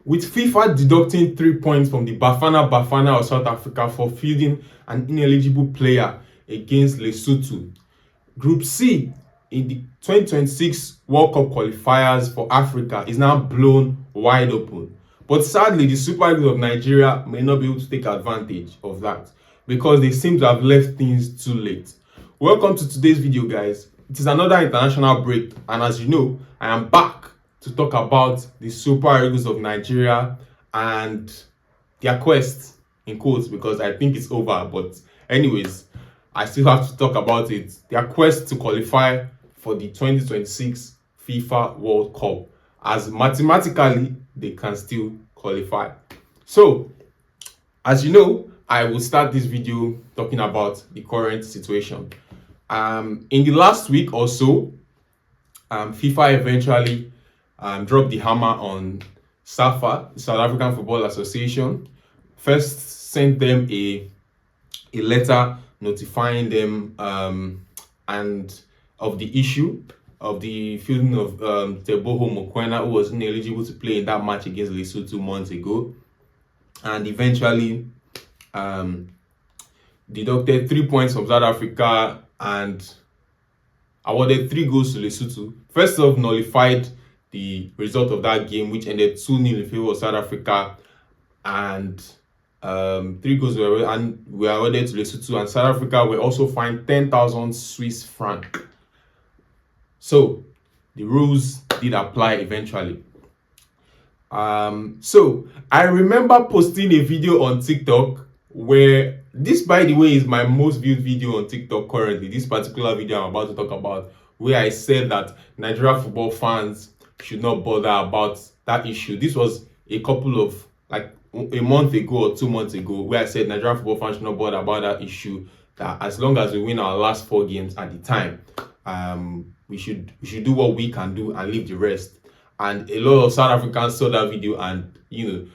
with FIFA deducting 3 points from the Bafana of South Africa for fielding an ineligible player against Lesotho. Group C in the 2026 World Cup qualifiers for Africa is now blown wide open. But sadly, the Super Eagles of Nigeria may not be able to take advantage of that because they seem to have left things too late. Welcome to today's video, guys. It is another international break, and as you know, I am back to talk about the Super Eagles of Nigeria and their quest, in quotes, because I think it's over. But anyways, I still have to talk about it. Their quest to qualify for the 2026 FIFA World Cup, as mathematically they can still qualify. So, as you know, I will start this video talking about the current situation. In the last week or so, FIFA eventually dropped the hammer on SAFA, the South African Football Association. First sent them a letter notifying them and of the issue of the fielding of Teboho Mokoena, who was ineligible to play in that match against Lesotho months ago, and eventually deducted 3 points from South Africa and awarded 3 goals to Lesotho. First off, nullified the result of that game, which ended 2-0 in favor of South Africa, and 3 goals were awarded to Lesotho, and South Africa were also fined 10,000 Swiss francs. So the rules did apply eventually. So I remember posting a video on TikTok where this, by the way, is my most viewed video on TikTok currently. This particular video I'm about to talk about, where I said that Nigeria football fans should not bother about that issue. This was a couple of, like, a month ago or 2 months ago, where I said Nigerian football fans should not bother about that issue, that as long as we win our last 4 games at the time, we should do what we can do and leave the rest. And a lot of South Africans saw that video and, you know,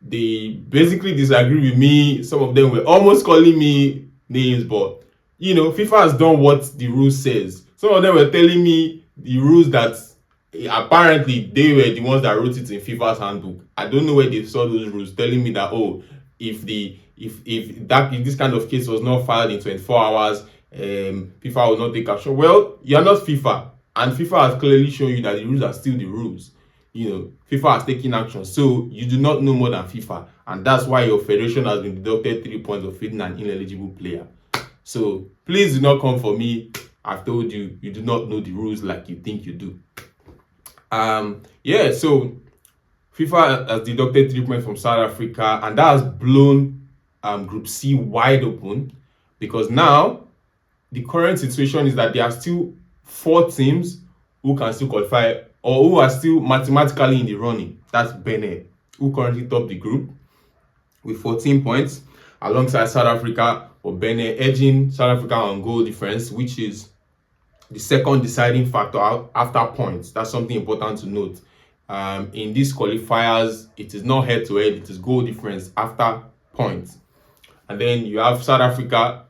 they basically disagree with me. Some of them were almost calling me names, but, you know, FIFA has done what the rule says. Some of them were telling me the rules that apparently they were the ones that wrote it in FIFA's handbook. I don't know where they saw those rules telling me that, oh, if this kind of case was not filed in 24 hours, FIFA will not take action. Well, you're not FIFA, and FIFA has clearly shown you that the rules are still the rules. You know, FIFA has taken action, so you do not know more than FIFA, and that's why your federation has been deducted 3 points of fielding an ineligible player. So please do not come for me. I've told you, you do not know the rules like you think you do. Yeah, so FIFA has deducted 3 points from South Africa, and that has blown Group C wide open, because now the current situation is that there are still 4 teams who can still qualify, or who are still mathematically in the running. That's Benin, who currently top the group with 14 points, alongside South Africa, or Benin edging South Africa on goal difference, which is the second deciding factor after points. That's something important to note. In these qualifiers, it is not head to head, it is goal difference after points. And then you have South Africa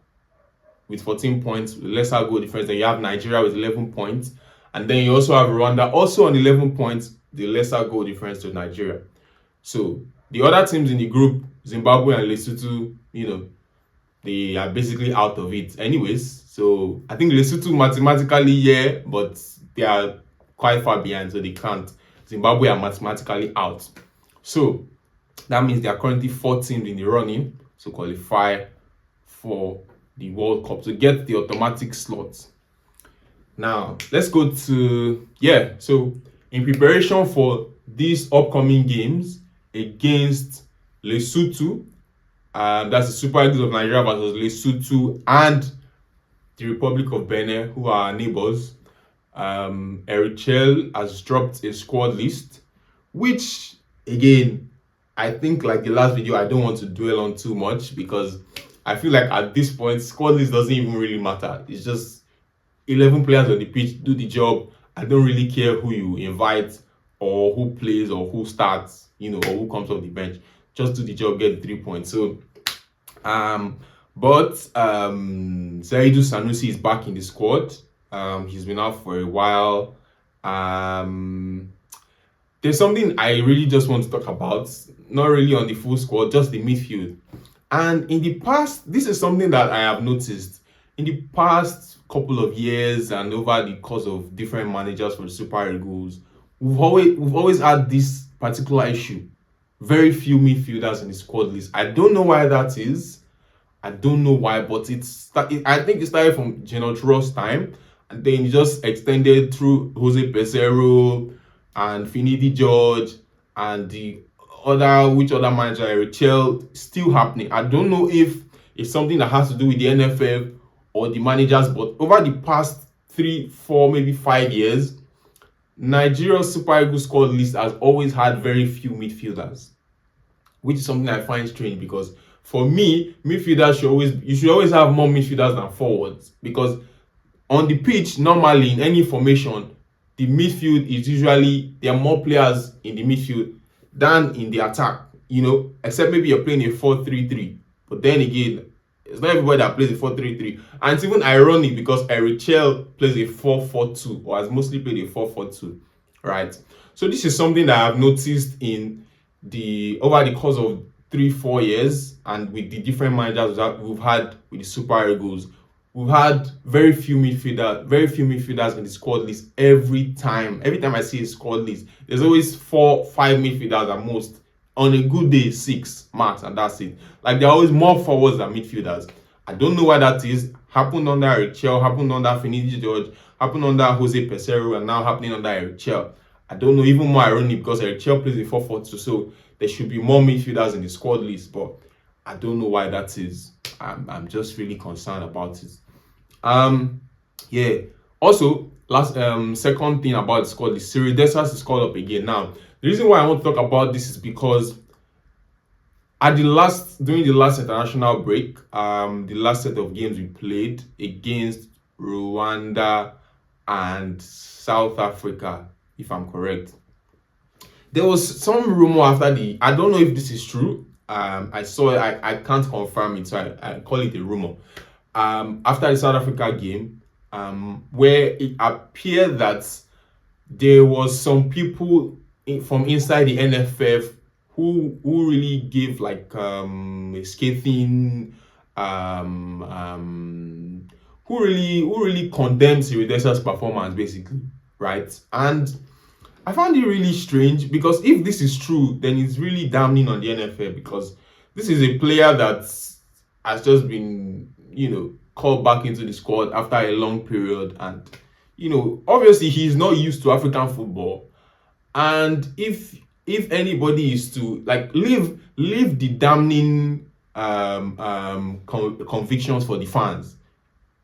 with 14 points, with lesser goal difference. Then you have Nigeria with 11 points. And then you also have Rwanda also on 11 points, the lesser goal difference to Nigeria. So the other teams in the group, Zimbabwe and Lesotho, you know, they are basically out of it anyways. So I think Lesotho mathematically, yeah, but they are quite far behind, so they can't. Zimbabwe are mathematically out. So that means there are currently 4 teams in the running to qualify for the World Cup, to get the automatic slots. Now, let's go to, so in preparation for these upcoming games against Lesotho, that's the Super Eagles of Nigeria versus Lesotho and the Republic of Benin, who are neighbors, Chelle has dropped a squad list, which, again, I think, like the last video, I don't want to dwell on too much, because I feel like at this point, squad list doesn't even really matter. It's just 11 players on the pitch, do the job. I don't really care who you invite or who plays or who starts, you know, or who comes off the bench. Just do the job, get the 3 points. So, Seydou Sanusi is back in the squad. He's been out for a while. there's something I really just want to talk about, not really on the full squad, just the midfield. And in the past, this is something that I have noticed in the past couple of years and over the course of different managers for the Super Eagles. We've always had this particular issue. Very few midfielders in the squad list. I don't know why that is. I don't know why, but I think it started from Gennaro Ross' time, and then it just extended through Jose Peseiro and Finidi George and the other manager, Chelle, still happening. I don't know if it's something that has to do with the NFF or the managers, but over the past 3, 4, maybe 5 years, Nigeria's Super Eagles squad list has always had very few midfielders, which is something I find strange because for me, you should always have more midfielders than forwards, because on the pitch, normally in any formation, the midfield is usually there are more players in the midfield than in the attack, except maybe you're playing a 4-3-3. But then again, it's not everybody that plays a 4-3-3. And it's even ironic because Eric Chelle plays a 4-4-2, or has mostly played a 4-4-2, right? So this is something that I've noticed over the course of 3-4 years, and with the different managers that we've had with the Super Eagles. We've had very few midfielders in the squad list every time. Every time I see a squad list, there's always 4, 5 midfielders at most. On a good day, 6 max, and that's it. Like, there are always more forwards than midfielders. I don't know why that is. Happened under Eric Chelle, happened under Finidi George, happened under Jose Peseiro, and now happening under Eric Chelle. I don't know, even more ironic because Eric Chelle plays a 4-4-2, so there should be more midfielders in the squad list, but I don't know why that is. I'm just really concerned about it. Yeah. Also, second thing about the squad is Cyril Dessers is called up again. Now, the reason why I want to talk about this is because during the last international break, the last set of games we played against Rwanda and South Africa, if I'm correct, there was some rumor I don't know if this is true. I saw it, I can't confirm it, so I call it a rumor. After the South Africa game, where it appeared that there was some people from inside the NFF who really gave like a scathing, who really condemned Cyril Dessers' performance, basically, right? And I found it really strange, because if this is true, then it's really damning on the NFL, because this is a player that has just been, called back into the squad after a long period, and obviously he's not used to African football. And if anybody is to like leave the damning convictions for the fans,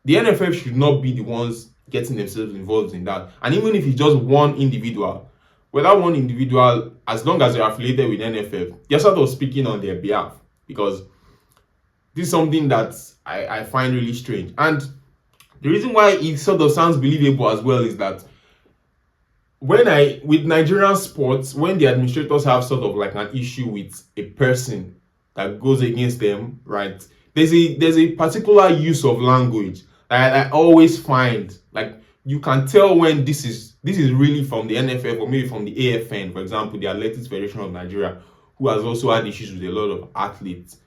the NFF should not be the ones getting themselves involved in that. And even if it's just one individual, as long as they're affiliated with NFF, they're sort of speaking on their behalf, because this is something that I find really strange. And the reason why it sort of sounds believable as well is that with Nigerian sports, when the administrators have sort of like an issue with a person that goes against them, right, there's a particular use of language that I always find, like, you can tell when this is really from the NFF or maybe from the AFN, for example, the Athletics Federation of Nigeria, who has also had issues with a lot of athletes.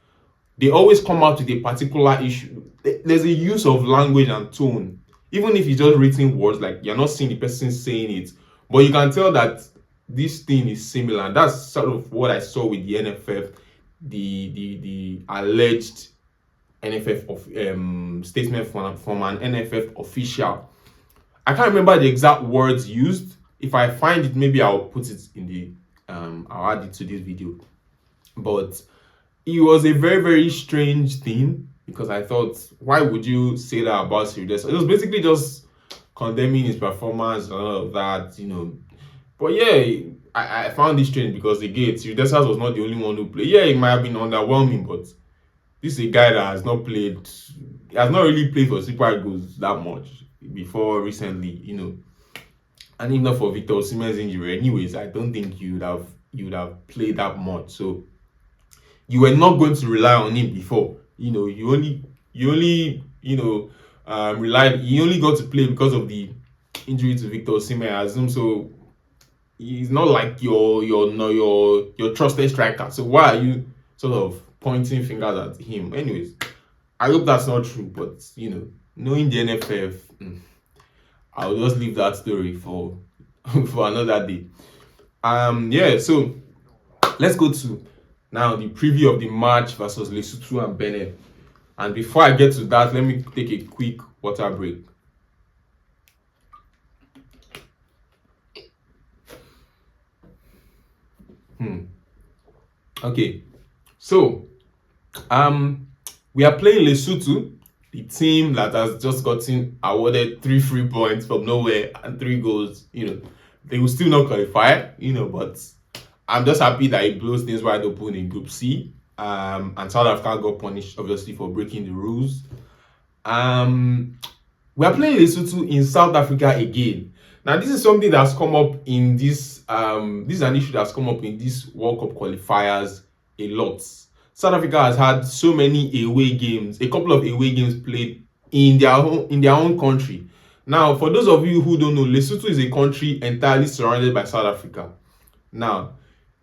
They always come out with a particular issue. There's a use of language and tone, even if it's just written words, like you're not seeing the person saying it, but you can tell that this thing is similar. And that's sort of what I saw with the NFF, the alleged NFF statement from an NFF official. I can't remember the exact words used. If I find it, maybe I'll put it in the I'll add it to this video. But it was a very, very strange thing, because I thought, why would you say that about Cyril Dessers? It was basically just condemning his performance and all of that, But yeah, I found this strange because, again, Cyril Dessers was not the only one who played. Yeah, it might have been underwhelming, but this is a guy that has not really played for Super Eagles that much before recently, And if not for Victor Osimhen's injury, anyways, I don't think you would have played that much. So you were not going to rely on him before. You only got to play because of the injury to Victor Osimhen, I assume. So He's not like your no your trusted striker. So why are you sort of pointing fingers at him? Anyways, I hope that's not true. But knowing the NFF, I'll just leave that story for for another day. Yeah. So let's go to now the preview of the match versus Lesotho and Benin. And before I get to that, let me take a quick water break. Okay, so we are playing Lesotho, the team that has just gotten awarded 3 free points from nowhere and 3 goals. They will still not qualify. But I'm just happy that it blows things wide open in Group C. And South Africa got punished obviously for breaking the rules. We are playing Lesotho in South Africa again. Now, this is something that's come up in this. This is an issue that's come up in these World Cup qualifiers a lot. South Africa has had so many away games, a couple of away games played in their own country. Now, for those of you who don't know, Lesotho is a country entirely surrounded by South Africa. Now,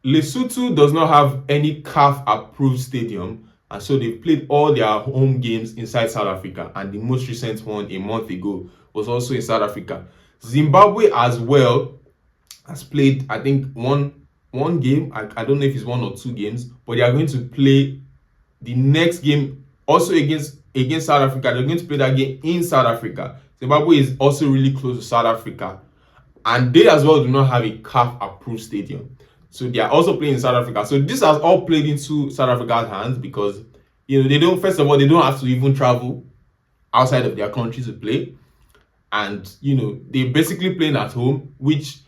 Lesotho does not have any CAF approved stadium, and so they've played all their home games inside South Africa, and the most recent one a month ago was also in South Africa. Zimbabwe as well has played, I think, one game. I don't know if it's 1 or 2 games, but they are going to play the next game also against South Africa. They're going to play that game in South Africa. Zimbabwe is also really close to South Africa, and they as well do not have a CAF approved stadium. So they are also playing in South Africa. So this has all played into South Africa's hands because they don't, first of all, they don't have to even travel outside of their country to play. And they're basically playing at home, which,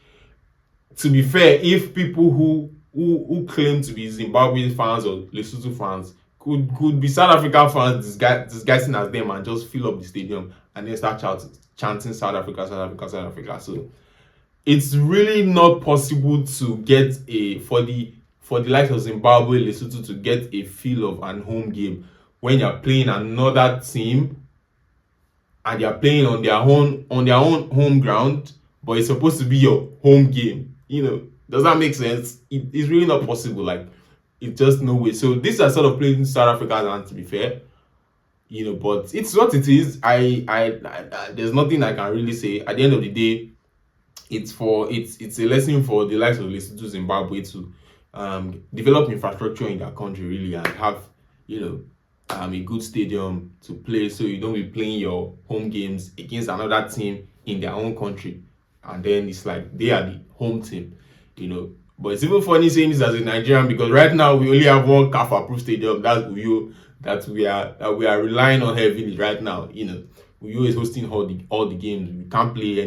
to be fair, if people who claim to be Zimbabwe fans or Lesotho fans could be South African fans disguising as them and just fill up the stadium and then start chanting South Africa, South Africa, South Africa. So it's really not possible to get for the likes of Zimbabwe, Lesotho to get a feel of an home game when you're playing another team and you're playing on their own home ground, but it's supposed to be your home game. Does that make sense? It's really not possible. Like, it's just no way. So this is sort of playing in South Africa, and to be fair, but it's what it is. I there's nothing I can really say. At the end of the day, it's a lesson for the likes of Lesotho, Zimbabwe to develop infrastructure in their country really and have a good stadium to play, so you don't be playing your home games against another team in their own country, and then it's like they are the home team. But it's even funny saying this as a Nigerian because right now we only have one CAF approved stadium, that's Uyo, that we are relying on heavily right now. Uyo is hosting all the games. We can't play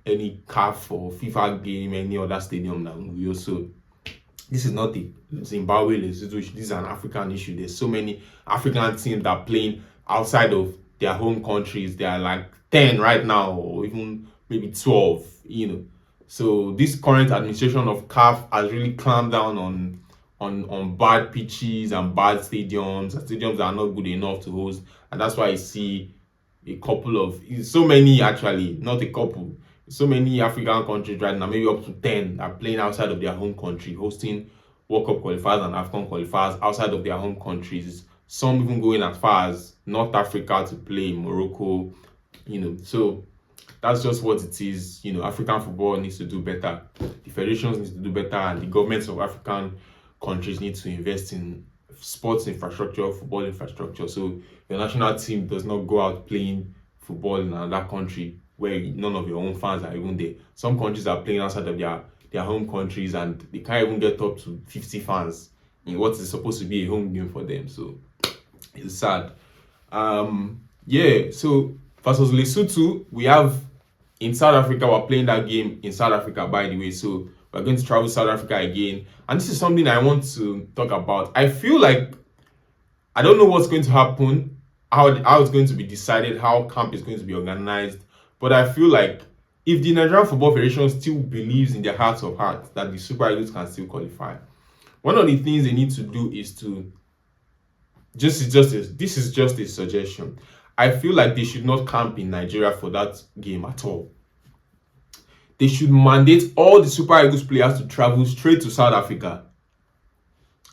any CAF or FIFA game any other stadium now. Uyo. So this is not the Zimbabwe Lesotho issue. This is an African issue. There's so many African teams that are playing outside of their home countries. They are like 10 right now, or even maybe 12. So this current administration of CAF has really clamped down on bad pitches and bad stadiums that are not good enough to host, and that's why I see a couple of so many, actually not a couple, so many African countries right now, maybe up to 10, are playing outside of their home country, hosting World Cup qualifiers and AFCON qualifiers outside of their home countries. Some even going as far as North Africa to play in Morocco. So that's just what it is. African football needs to do better. The federations need to do better, and the governments of African countries need to invest in sports infrastructure, football infrastructure, so your national team does not go out playing football in another country where none of your own fans are even there. Some countries are playing outside of their home countries and they can't even get up to 50 fans in what is supposed to be a home game for them. So it's sad. So versus Lesotho, we have in South Africa, we're playing that game in South Africa, by the way. So we're going to travel to South Africa again. And this is something I want to talk about. I feel like I don't know what's going to happen, how it's going to be decided, how camp is going to be organized. But I feel like if the Nigerian Football Federation still believes in their hearts of hearts that the Super Eagles can still qualify, one of the things they need to do is to this is just a suggestion. I feel like they should not camp in Nigeria for that game at all. they should mandate all the Super Eagles players to travel straight to South Africa.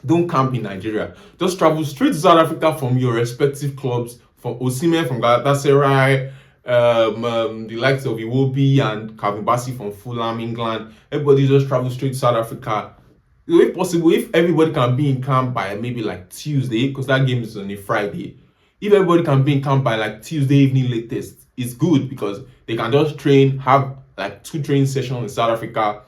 Don't camp in Nigeria. Just travel straight to South Africa from your respective clubs, from Osimhen, from Galatasaray, the likes of Iwobi and Calvin Bassey from Fulham, England. Everybody just travel straight to South Africa. If possible, if everybody can be in camp by maybe like Tuesday, because that game is on a Friday. If everybody can be in camp by like Tuesday evening latest, it's good because they can just train, have like 2 training sessions in South Africa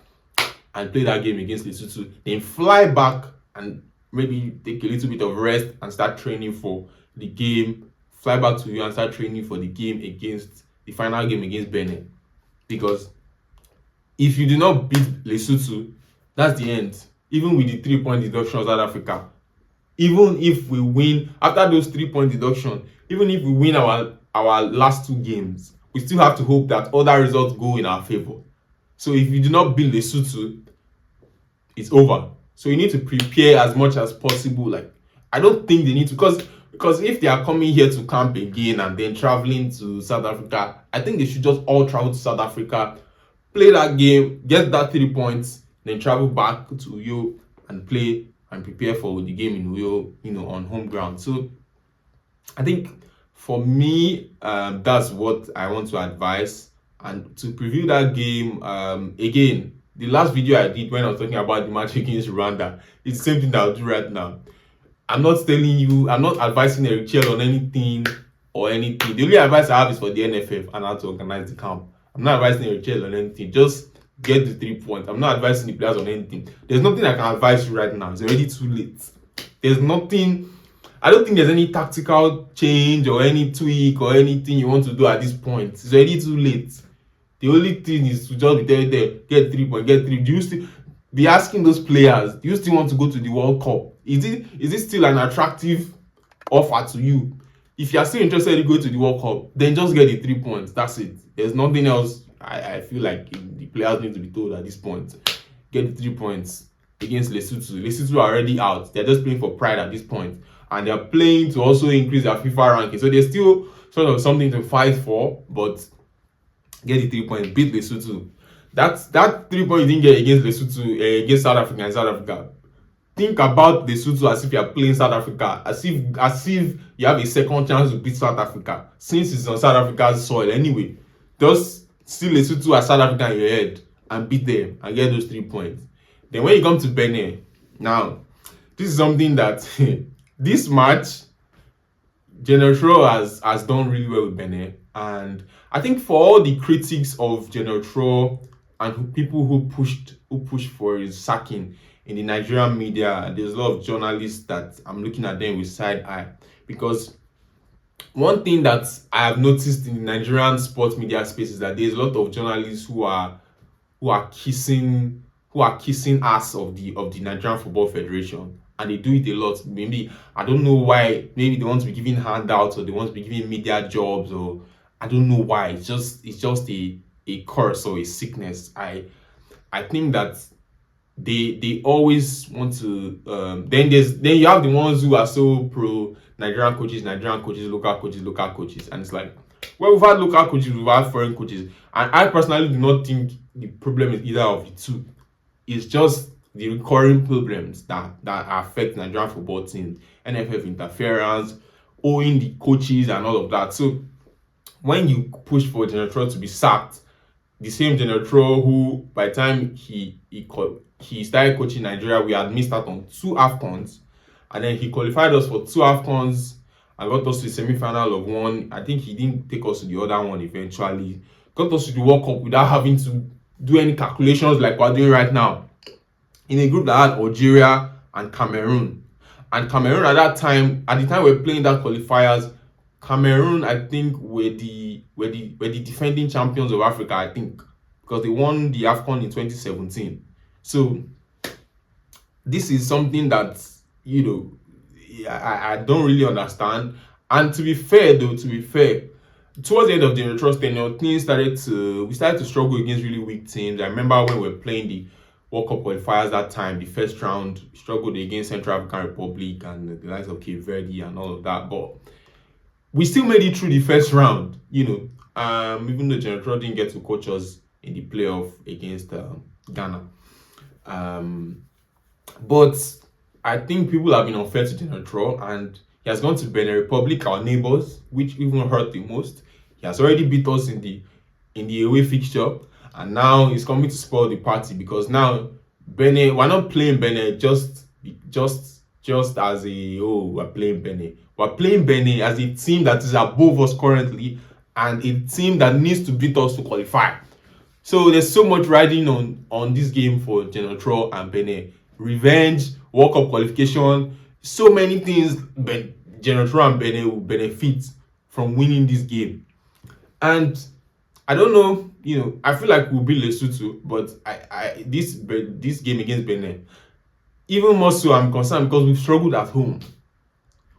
and play that game against Lesotho. Then fly back and maybe take a little bit of rest and start training for the game. Fly back to you and start training for the game against the final game against Benin. Because if you do not beat Lesotho, that's the end. Even with the 3-point deduction of South Africa, even if we win after those 3-point deduction, even if we win our last 2 games, we still have to hope that other results go in our favor. So if you do not beat Lesotho, it's over. So you need to prepare as much as possible. Like, I don't think they need to, because if they are coming here to camp again and then traveling to South Africa, I think they should just all travel to South Africa, play that game, get that 3 points, then travel back to Uyo and play and prepare for the game in Uyo, on home ground. So I think for me, that's what I want to advise. And to preview that game, again, the last video I did when I was talking about the match against Rwanda, it's the same thing that I'll do right now. I'm not advising Eric Chelle on anything or anything. The only advice I have is for the NFF and how to organize the camp. I'm not advising Eric Chelle on anything. Just get the 3 points. I'm not advising the players on anything. There's nothing I can advise you right now. It's already too late. There's nothing. I don't think there's any tactical change or any tweak or anything you want to do at this point. It's already too late. The only thing is to just be there, get 3 points, get 3. Do you still be asking those players, do you still want to go to the World Cup? Is it still an attractive offer to you? If you are still interested in going to the World Cup, then just get the 3 points. That's it. There's nothing else I feel like the players need to be told at this point. Get the 3 points against Lesotho. Lesotho are already out. They're just playing for pride at this point. And they're playing to also increase their FIFA ranking. So there's still sort of something to fight for, but get the 3 points, beat Lesotho. That 3 points you didn't get against Lesotho, against South Africa and South Africa. Think about Lesotho as if you are playing South Africa, as if you have a second chance to beat South Africa, since it's on South Africa's soil anyway. Just see Lesotho as South Africa in your head and beat them and get those 3 points. Then when you come to Benin, now this is something that this match, General has done really well with Benin, and I think for all the critics of General and people who pushed for his sacking in the Nigerian media, there's a lot of journalists that I'm looking at them with side eye, because one thing that I have noticed in the Nigerian sports media space is that there's a lot of journalists who are kissing ass of the Nigerian Football Federation, and they do it a lot. Maybe I don't know why. Maybe they want to be giving handouts, or they want to be giving media jobs, or I don't know why. It's just a curse or a sickness. I think that they always want to. Then you have the ones who are so pro Nigerian coaches, local coaches, and it's like, well, we've had local coaches, we've had foreign coaches, and I personally do not think the problem is either of the two. It's just the recurring problems that affect Nigerian football teams, NFF interference, owing the coaches and all of that. So when you push for General to be sacked, the same General who, by the time he started coaching Nigeria, we had missed out on 2 AFCONs, and then he qualified us for 2 AFCONs and got us to the semi-final of one. I think he didn't take us to the other one eventually. Got us to the World Cup without having to do any calculations like we're doing right now. In a group that had Algeria and Cameroon. And Cameroon at the time we're playing that qualifiers, Cameroon, I think, were the defending champions of Africa, I think, because they won the AFCON in 2017. So this is something that, I don't really understand. And to be fair, towards the end of the trust tenure, we started to struggle against really weak teams. I remember when we were playing the World Cup qualifiers that time, the first round, struggled against Central African Republic and the likes of Cape Verde and all of that. But we still made it through the first round, even though General didn't get to coach us in the playoff against Ghana. But I think people have been unfair to General, and he has gone to Benin Republic, our neighbors, which even hurt the most. He has already beat us in the away fixture, and now he's coming to spoil the party, because now Benin, we're not playing Benin just as we're playing Benin. We're playing Benin as a team that is above us currently, and a team that needs to beat us to qualify. So there's so much riding on this game for General and Benin. Revenge, World Cup qualification, so many things. General and Benin will benefit from winning this game. And I don't know, I feel like we'll beat Lesotho, but this game against Benin, even more so, I'm concerned because we've struggled at home.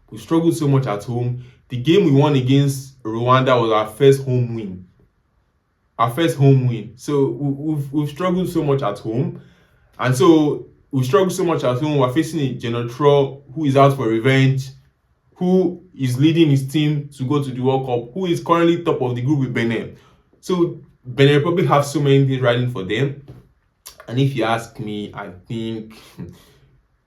We struggled so much at home. The game we won against Rwanda was our first home win. So we've struggled so much at home, and so we struggled so much at home. We're facing a General who is out for revenge, who is leading his team to go to the World Cup, who is currently top of the group with Benin. So Benin Republic have so many things riding for them, and if you ask me, I think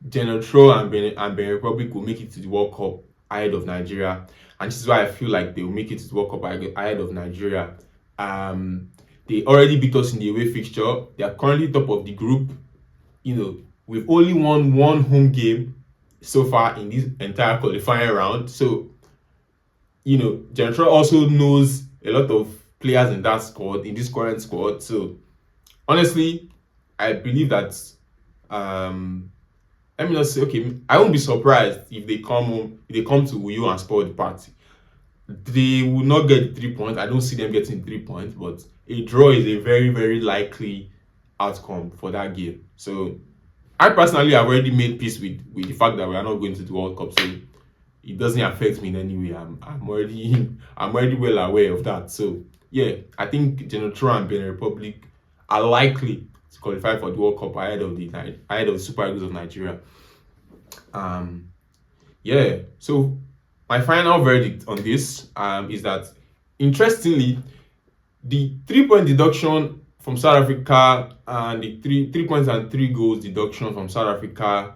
General and Benin Republic will make it to the World Cup ahead of Nigeria, and this is why I feel like they will make it to the World Cup ahead of Nigeria. They already beat us in the away fixture. They are currently top of the group. We've only won one home game so far in this entire qualifying round. So, General also knows a lot of players in that squad, in this current squad. So, honestly, I believe that let me just say, okay, I won't be surprised if they come to Uyo and spoil the party. They will not get 3 points. I don't see them getting 3 points, but a draw is a very, very likely outcome for that game. So I personally have already made peace with the fact that we are not going to the World Cup. So it doesn't affect me in any way. I'm already well aware of that. So yeah, I think General and Benin Republic are likely to qualify for the World Cup ahead of the Super Eagles of Nigeria. Yeah. So my final verdict on this is that, interestingly, the 3-point deduction from South Africa and the 3 points and 3 goals deduction from South Africa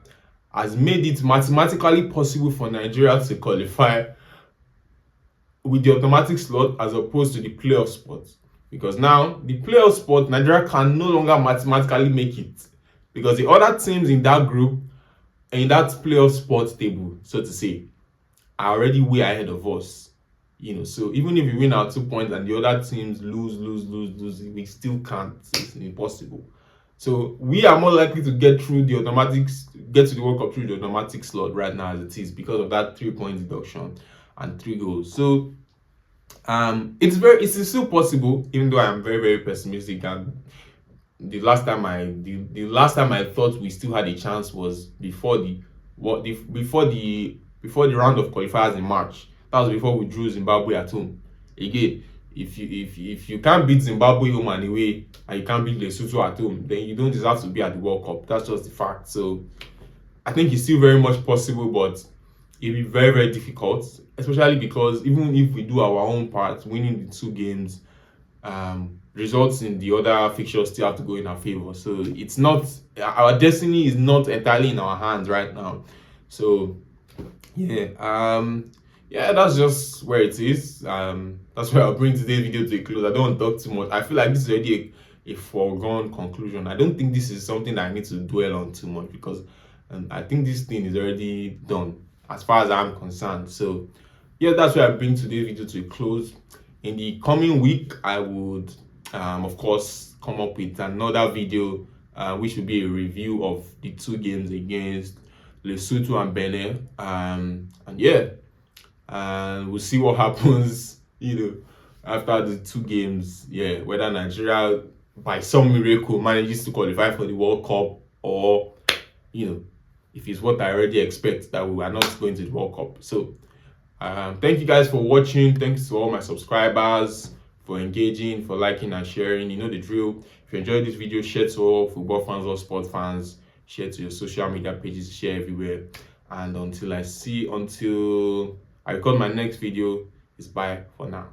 has made it mathematically possible for Nigeria to qualify with the automatic slot as opposed to the playoff spot. Because now the playoff spot, Nigeria can no longer mathematically make it, because the other teams in that group, in that playoff spot table, so to say, are already way ahead of us. So even if we win our 2 points and the other teams lose, we still can't. It's impossible. So we are more likely to get to the World Cup through the automatic slot right now as it is, because of that 3-point deduction and 3 goals. So it's still possible, even though I am very, very pessimistic. And the last time I thought we still had a chance was before the round of qualifiers in March. That was before we drew Zimbabwe at home. Again, if you can't beat Zimbabwe home and away, and you can't beat Lesotho at home, then you don't deserve to be at the World Cup. That's just the fact. So I think it's still very much possible, but it'll be very, very difficult, especially because even if we do our own part, winning the 2 games, results in the other fixtures still have to go in our favor. So it's not, our destiny is not entirely in our hands right now. So yeah, that's just where it is. That's where I'll bring today's video to a close. I don't want to talk too much. I feel like this is already a foregone conclusion. I don't think this is something that I need to dwell on too much, because I think this thing is already done as far as I'm concerned. So yeah, that's where I bring today's video to a close. In the coming week, I would of course come up with another video which will be a review of the 2 games against Lesotho and Benin. And yeah, and we'll see what happens, after the 2 games. Yeah, whether Nigeria by some miracle manages to qualify for the World Cup, or if it's what I already expect, that we are not going to the World Cup. So thank you guys for watching. Thanks to all my subscribers for engaging, for liking and sharing. You know the drill. If you enjoyed this video, share to all football fans or sport fans. Share to your social media pages, share everywhere. And until I record my next video, it's bye for now.